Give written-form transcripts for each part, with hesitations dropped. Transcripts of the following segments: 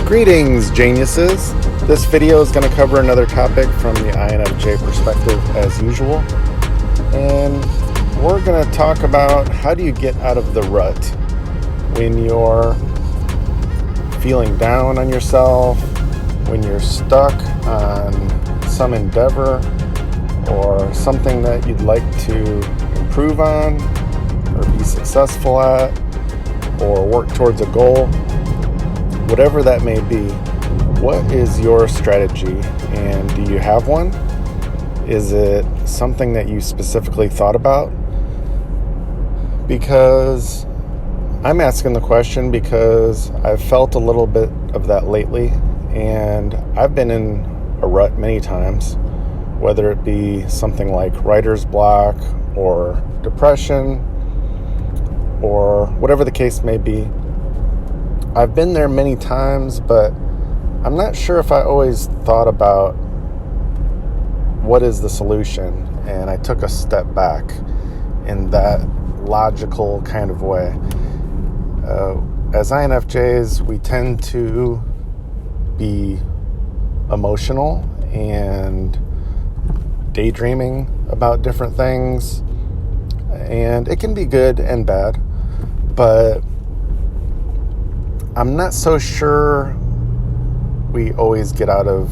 Greetings, geniuses. This video is going to cover another topic from the INFJ perspective as usual. And we're going to talk about how do you get out of the rut when you're feeling down on yourself, when you're stuck on some endeavor or something that you'd like to improve on or be successful at or work towards a goal. Whatever that may be, what is your strategy, and do you have one? Is it something that you specifically thought about? Because I'm asking the question because I've felt a little bit of that lately, and I've been in a rut many times, whether it be something like writer's block or depression or whatever the case may be. I've been there many times, but I'm not sure if I always thought about what is the solution, and I took a step back in that logical kind of way. As INFJs, we tend to be emotional and daydreaming about different things, and it can be good and bad, but I'm not so sure we always get out of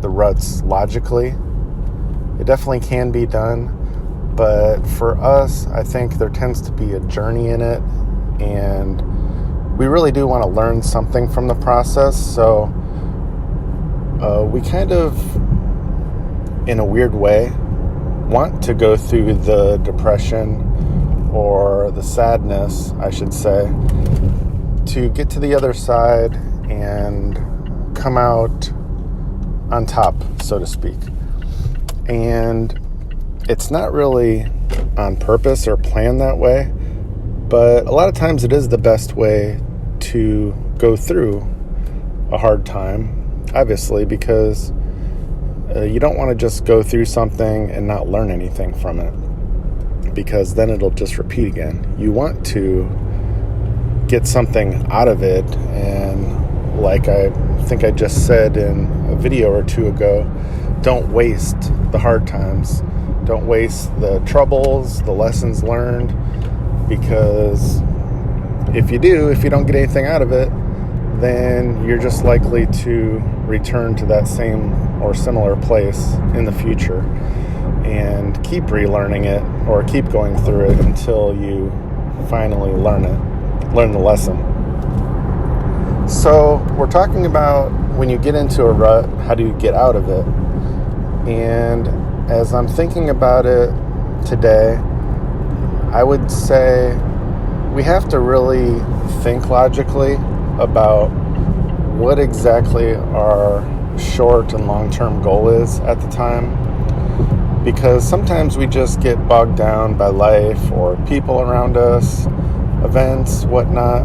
the ruts logically. It definitely can be done, but for us, I think there tends to be a journey in it, and we really do want to learn something from the process. So we kind of, in a weird way, want to go through the depression or the sadness, I should say, to get to the other side and come out on top, so to speak. And it's not really on purpose or planned that way, but a lot of times it is the best way to go through a hard time, obviously, because you don't want to just go through something and not learn anything from it, because then it'll just repeat again. You want to get something out of it, and like I think I just said in a video or two ago, don't waste the hard times. Don't waste the troubles, the lessons learned, because if you don't get anything out of it, then you're just likely to return to that same or similar place in the future and keep relearning it or keep going through it until you finally learn the lesson. So we're talking about when you get into a rut, how do you get out of it? And as I'm thinking about it today, I would say we have to really think logically about what exactly our short and long-term goal is at the time. Because sometimes we just get bogged down by life or people around us, events, whatnot.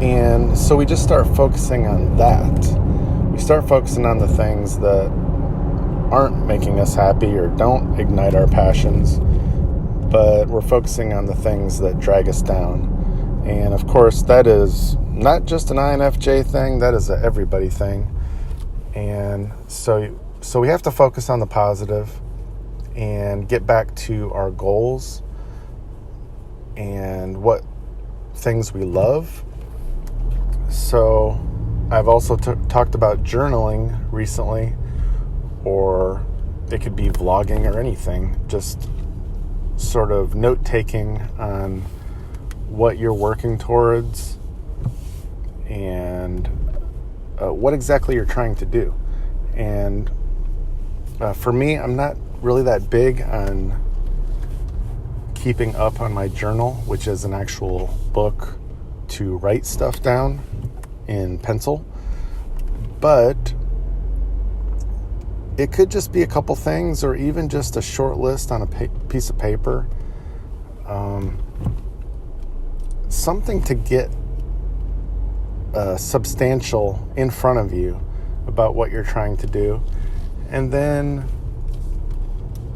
And so we just start focusing on that. We start focusing on the things that aren't making us happy or don't ignite our passions, but we're focusing on the things that drag us down. And of course, that is not just an INFJ thing, that is an everybody thing. And so we have to focus on the positive and get back to our goals and what things we love. So I've also talked about journaling recently, or it could be vlogging or anything, just sort of note-taking on what you're working towards and what exactly you're trying to do. And for me, I'm not really that big on keeping up on my journal, which is an actual book to write stuff down in pencil. But it could just be a couple things, or even just a short list on a piece of paper. Something to get substantial in front of you about what you're trying to do. And then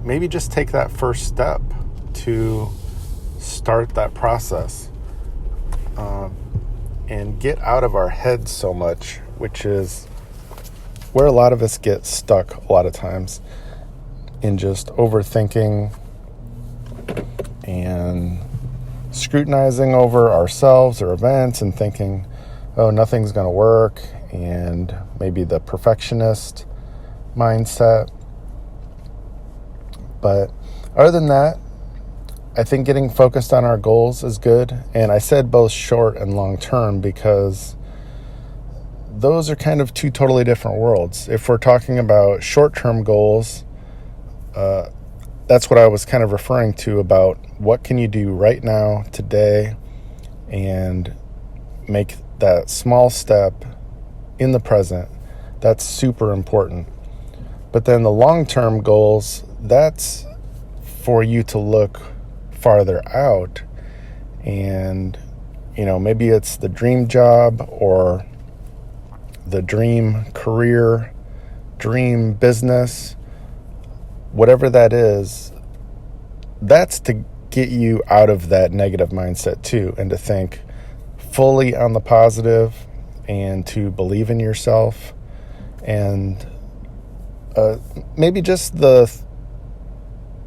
maybe just take that first step to start that process. and get out of our heads so much, which is where a lot of us get stuck a lot of times, in just overthinking and scrutinizing over ourselves or events and thinking, oh, nothing's going to work, and maybe the perfectionist mindset. But other than that, I think getting focused on our goals is good. And I said both short and long term because those are kind of two totally different worlds. If we're talking about short-term goals, that's what I was kind of referring to about what can you do right now, today, and make that small step in the present. That's super important. But then the long-term goals, that's for you to look farther out, and maybe it's the dream job or the dream career, dream business, whatever that is. That's to get you out of that negative mindset too, and to think fully on the positive, and to believe in yourself, and maybe just the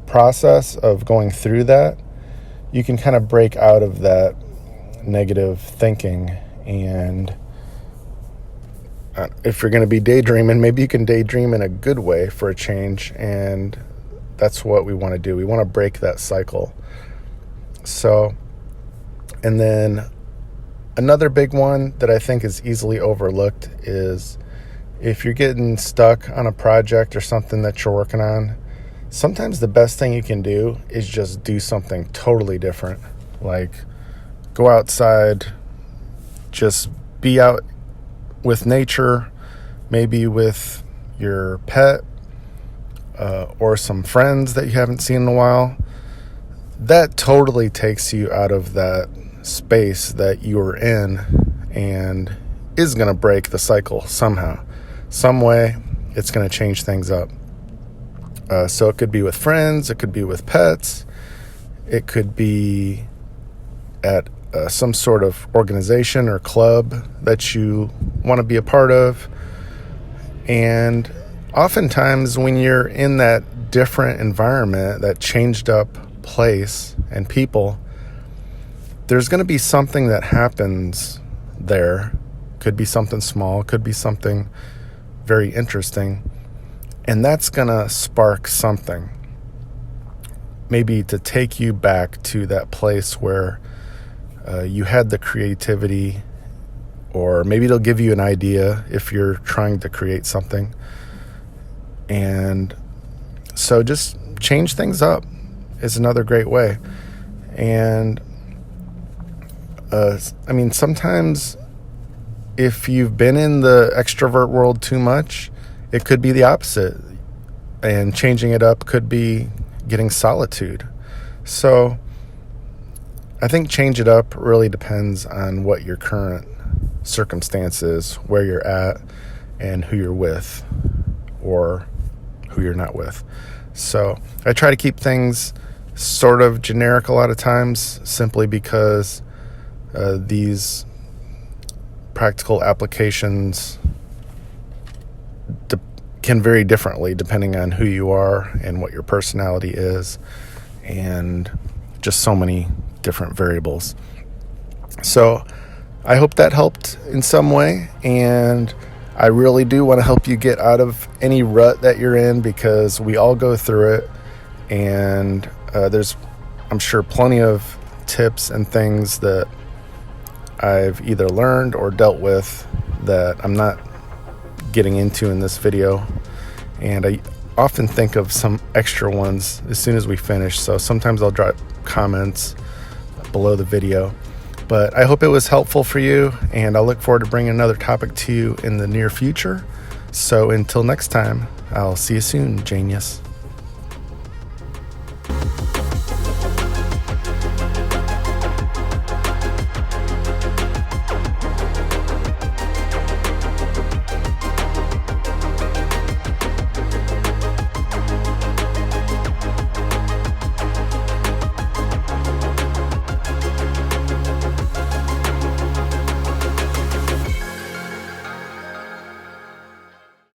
process of going through that, you can kind of break out of that negative thinking. And if you're going to be daydreaming, maybe you can daydream in a good way for a change, and that's what we want to do. We want to break that cycle. So, and then another big one that I think is easily overlooked is if you're getting stuck on a project or something that you're working on, sometimes the best thing you can do is just do something totally different. Like go outside, just be out with nature, maybe with your pet or some friends that you haven't seen in a while. That totally takes you out of that space that you were in and is going to break the cycle somehow. Some way, it's going to change things up. So it could be with friends, it could be with pets, it could be at some sort of organization or club that you want to be a part of. And oftentimes when you're in that different environment, that changed up place and people, there's going to be something that happens there. Could be something small, could be something very interesting. And that's going to spark something, maybe to take you back to that place where you had the creativity, or maybe it'll give you an idea if you're trying to create something. And so just change things up is another great way. And sometimes if you've been in the extrovert world too much, it could be the opposite, and changing it up could be getting solitude. So I think change it up really depends on what your current circumstance is, where you're at, and who you're with or who you're not with. So I try to keep things sort of generic a lot of times, simply because these practical applications can vary differently depending on who you are and what your personality is, and just so many different variables. So I hope that helped in some way, and I really do want to help you get out of any rut that you're in, because we all go through it, and there's, I'm sure, plenty of tips and things that I've either learned or dealt with that I'm not getting into in this video, and I often think of some extra ones as soon as we finish, so sometimes I'll drop comments below the video. But I hope it was helpful for you, and I'll look forward to bringing another topic to you in the near future. So until next time, I'll see you soon, genius.